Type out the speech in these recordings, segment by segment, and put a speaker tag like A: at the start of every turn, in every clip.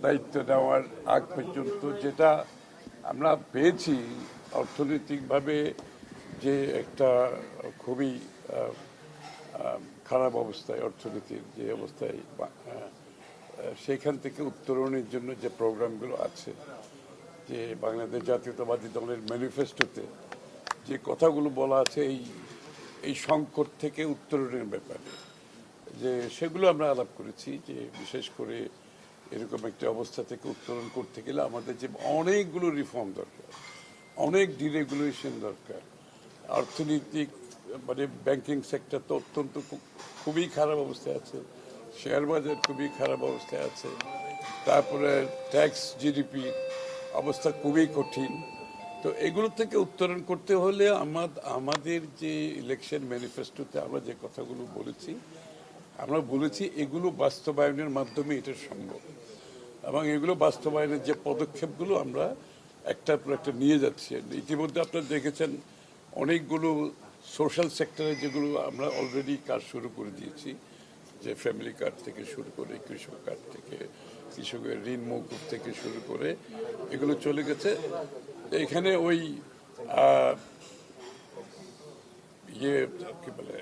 A: দায়িত্ব নেওয়ার আগ পর্যন্ত যেটা আমরা পেয়েছি অর্থনৈতিকভাবে যে একটা খুবই খারাপ অবস্থায় অর্থনীতির যে অবস্থায় সেখান থেকে উত্তরণের জন্য যে প্রোগ্রামগুলো আছে, যে বাংলাদেশ জাতীয়তাবাদী দলের ম্যানিফেস্টোতে যে কথাগুলো বলা আছে এই সংকট থেকে উত্তরণের ব্যাপারে, যে সেগুলো আমরা আলাপ করেছি। যে বিশেষ করে এরকম একটা অবস্থা থেকে উত্তরণ করতে গেলে আমাদের যে অনেকগুলো রিফর্ম দরকার, অনেক ডিরেগুলেশন দরকার। অর্থনৈতিক মানে ব্যাংকিং সেক্টর তো অত্যন্ত খুবই খারাপ অবস্থায় আছে, শেয়ার বাজার খুবই খারাপ অবস্থায় আছে, তারপরে ট্যাক্স জিডিপি অবস্থা খুবই কঠিন। তো এগুলো থেকে উত্তরণ করতে হলে আমাদের যে ইলেকশন ম্যানিফেস্টোতে আমরা যে কথাগুলো বলেছি, আমরা বলেছি এগুলো বাস্তবায়নের মাধ্যমে এটা সম্ভব, এবং এগুলো বাস্তবায়নের যে পদক্ষেপগুলো আমরা একটার পর একটা নিয়ে যাচ্ছি। ইতিমধ্যে আপনারা দেখেছেন অনেকগুলো সোশ্যাল সেক্টরে যেগুলো আমরা অলরেডি কাজ শুরু করে দিয়েছি, যে ফ্যামিলি কার্ড থেকে শুরু করে কৃষক কার্ড থেকে কৃষকের ঋণ মৌকুফ থেকে শুরু করে এগুলো চলে গেছে। এখানে ওই কি বলে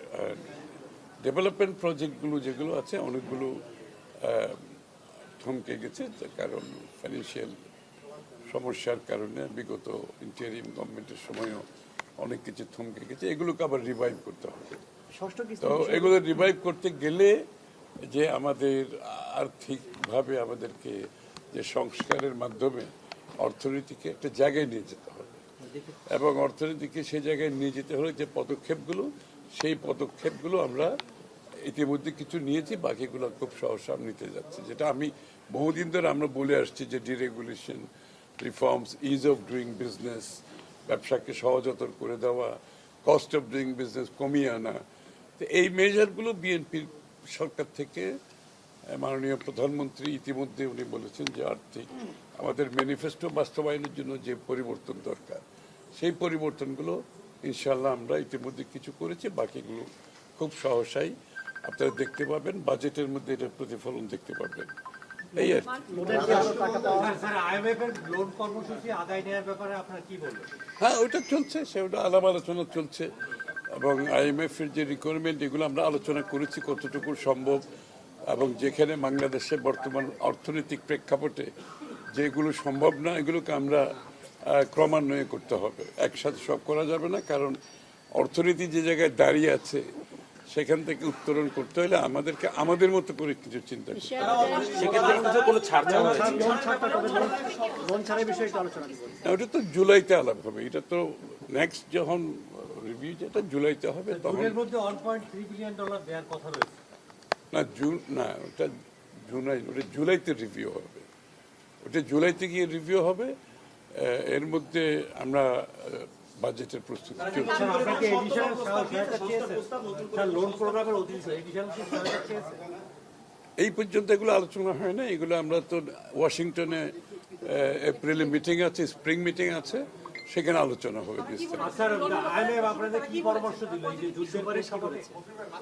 A: ডেভেলপমেন্ট প্রজেক্টগুলো যেগুলো আছে অনেকগুলো থমকে গেছে, কারণ ফাইন্যান্সিয়াল সমস্যার কারণে বিগত ইন্টারিম গভর্নমেন্টের সময়ও অনেক কিছু থমকে গেছে। এগুলোকে আবার রিভাইভ করতে হবে। তো এগুলো রিভাইভ করতে গেলে যে আমাদের আর্থিকভাবে আমাদেরকে যে সংস্কারের মাধ্যমে অর্থনীতিকে একটা জায়গায় নিয়ে যেতে হবে, এবং অর্থনীতিকে সেই জায়গায় নিয়ে যেতে হলে যে পদক্ষেপগুলো, সেই পদক্ষেপগুলো আমরা ইতিমধ্যে কিছু নিয়েছি, বাকিগুলো খুব সহসা নিতে যাচ্ছি। যেটা আমি বহুদিন ধরে আমরা বলে আসছি যে deregulation, reforms, is of doing business, ব্যবসাকে সহজতর করে দেওয়া, কস্ট অফ ডুইং বিজনেস কমিয়ে আনা। তো এই মেজারগুলো বিএনপির সরকার থেকে মাননীয় প্রধানমন্ত্রী ইতিমধ্যে উনি বলেছেন যে আর্থিক আমাদের ম্যানিফেস্টো বাস্তবায়নের জন্য যে পরিবর্তন দরকার, সেই পরিবর্তনগুলো ইনশাল্লাহ আমরা ইতিমধ্যে কিছু করেছি, বাকিগুলো খুব সহসাই আপনারা দেখতে পাবেন, বাজেটের মধ্যে এটার প্রতিফলন দেখতে পাবেন। এই আর হ্যাঁ, ওটা চলছে, সেটা আলাপ আলোচনা চলছে, এবং IMF এর যে রিকোয়ারমেন্ট এগুলো আমরা আলোচনা করেছি কতটুকু সম্ভব, এবং যেখানে বাংলাদেশের বর্তমান অর্থনৈতিক প্রেক্ষাপটে যেগুলো সম্ভব না এগুলোকে আমরা ক্রমান্বয়ে করতে হবে। একসাথে সব করা যাবে না, কারণ অর্থনীতি যে জায়গায় দাঁড়িয়ে আছে সেখান থেকে উত্তরণ করতে হলে আমাদেরকে আমাদের মতো করে কিছু চিন্তা করতে হবে। ওটা তো জুলাইতে আলাপ হবে, এটা তো নেক্সট যখন রিভিউ যেটা জুলাইতে হবে তখন। না জুন না, ওটা জুলাইতে রিভিউ হবে, ওটা জুলাইতে গিয়ে রিভিউ হবে। এর মধ্যে আমরা বাজেটের প্রস্তুতি এই পর্যন্ত এগুলো আলোচনা হয় না। এগুলো আমরা তো ওয়াশিংটনে এপ্রিলে মিটিং আছে, স্প্রিং মিটিং আছে, সেখানে আলোচনা হবে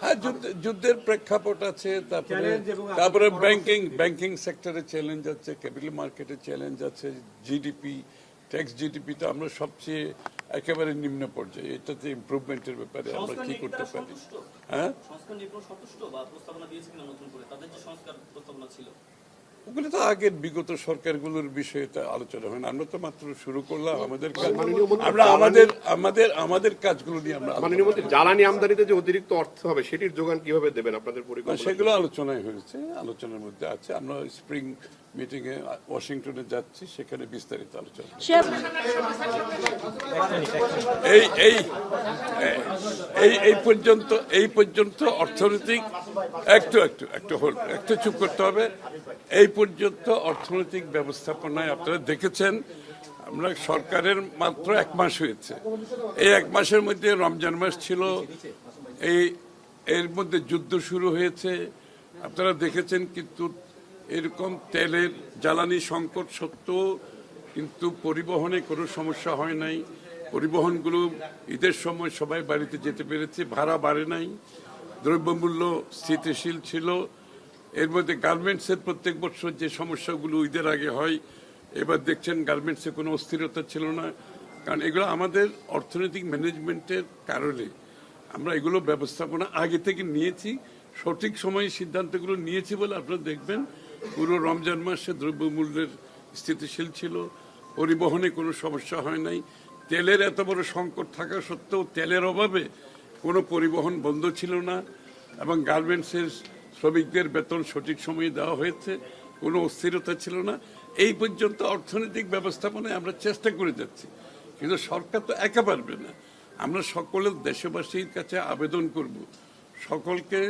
A: হ্যাঁ, যুদ্ধের প্রেক্ষাপট আছে, তারপরে ব্যাংকিং সেক্টরে চ্যালেঞ্জ আছে, ক্যাপিটাল মার্কেটের চ্যালেঞ্জ আছে, জিডিপি, ট্যাক্স জিডিপি তো আমরা সবচেয়ে একেবারে নিম্ন পর্যায়ে, এটাতে ইমপ্রুভমেন্টের ব্যাপারে আমরা কি করতে পারি। হ্যাঁ, ওগুলো তো আগের বিগত সরকারগুলোর বিষয়ে আলোচনা হয় না, আমরা তো মাত্র শুরু করলাম আমাদের কাজ। আমরা আমাদের কাজগুলো নিয়ে আমরা
B: জ্বালানি আমদানিতে যে অতিরিক্ত অর্থ হবে সেটির যোগান কিভাবে দেবেন আপনাদের পরিকল্পনা?
A: সেগুলো আলোচনায় হয়েছে, আলোচনার মধ্যে আছে। আমরা স্প্রিং মিটিং এ ওয়াশিংটনে যাচ্ছি, সেখানে বিস্তারিত আলোচনা। এই পর্যন্ত অর্থনৈতিক একটু চুপ করতে হবে। এই পর্যন্ত অর্থনৈতিক ব্যবস্থাপনায় আপনারা দেখেছেন আমরা সরকারের মাত্র 1 মাস হয়েছে। এই 1 মাসের মধ্যে রমজান মাস ছিল, এর মধ্যে যুদ্ধ শুরু হয়েছে, আপনারা দেখেছেন। কিন্তু এরকম তেলের জ্বালানি সংকট সত্ত্বেও কিন্তু পরিবহনে কোনো সমস্যা হয় নাই। পরিবহনগুলো ঈদের সময় সবাই বাড়িতে যেতে পেরেছে, ভাড়া বাড়ে নাই, দ্রব্যমূল্য স্থিতিশীল ছিল, এর মধ্যে গার্মেন্টসের প্রত্যেক বছর যে সমস্যাগুলো ঈদের আগে হয়, এবার দেখছেন গার্মেন্টসে কোনো অস্থিরতা ছিল না, কারণ এগুলো আমাদের অর্থনৈতিক ম্যানেজমেন্টের কারণে আমরা এগুলো ব্যবস্থাপনা আগে থেকে নিয়েছি, সঠিক সময়ে সিদ্ধান্তগুলো নিয়েছি বলে আপনারা দেখবেন পুরো রমজান মাসে দ্রব্যমূল্যের স্থিতিশীল ছিল, পরিবহনে কোনো সমস্যা হয় নাই, তেলের এত বড় সংকট থাকা সত্ত্বেও তেলের অভাবে কোনো পরিবহন বন্ধ ছিল না, এবং গার্মেন্টসের শ্রমিকদের বেতন সঠিক সময়ে দেওয়া হয়েছে, কোনো অস্থিরতা ছিল না। এই পর্যন্ত অর্থনৈতিক ব্যবস্থাপনায় আমরা চেষ্টা করে যাচ্ছি, কিন্তু সরকার তো একা পারবে না। আমরা সকলের দেশবাসীর কাছে আবেদন করব, সকলকে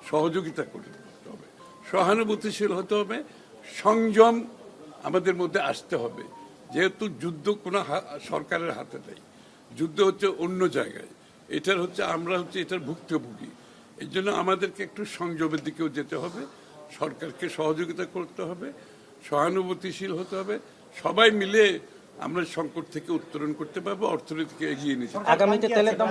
A: সহযোগিতা করতে হবে, সহানুভূতিশীল হতে হবে, সংযম আমাদের মধ্যে আসতে হবে। যেহেতু যুদ্ধ কোনো সরকারের হাতে নেই, যুদ্ধ হচ্ছে অন্য জায়গায়, আমরা হচ্ছে এটার ভুক্তভোগী। এই জন্য আমাদেরকে একটু সংযমের দিকেও যেতে হবে, সরকারকে সহযোগিতা করতে হবে, সহানুভূতিশীল হতে হবে, সবাই মিলে আমরা সংকট থেকে উত্তরণ করতে পারবো, অর্থনীতিকে এগিয়ে নিতে পারবো।
C: আগামীতে তেলের দাম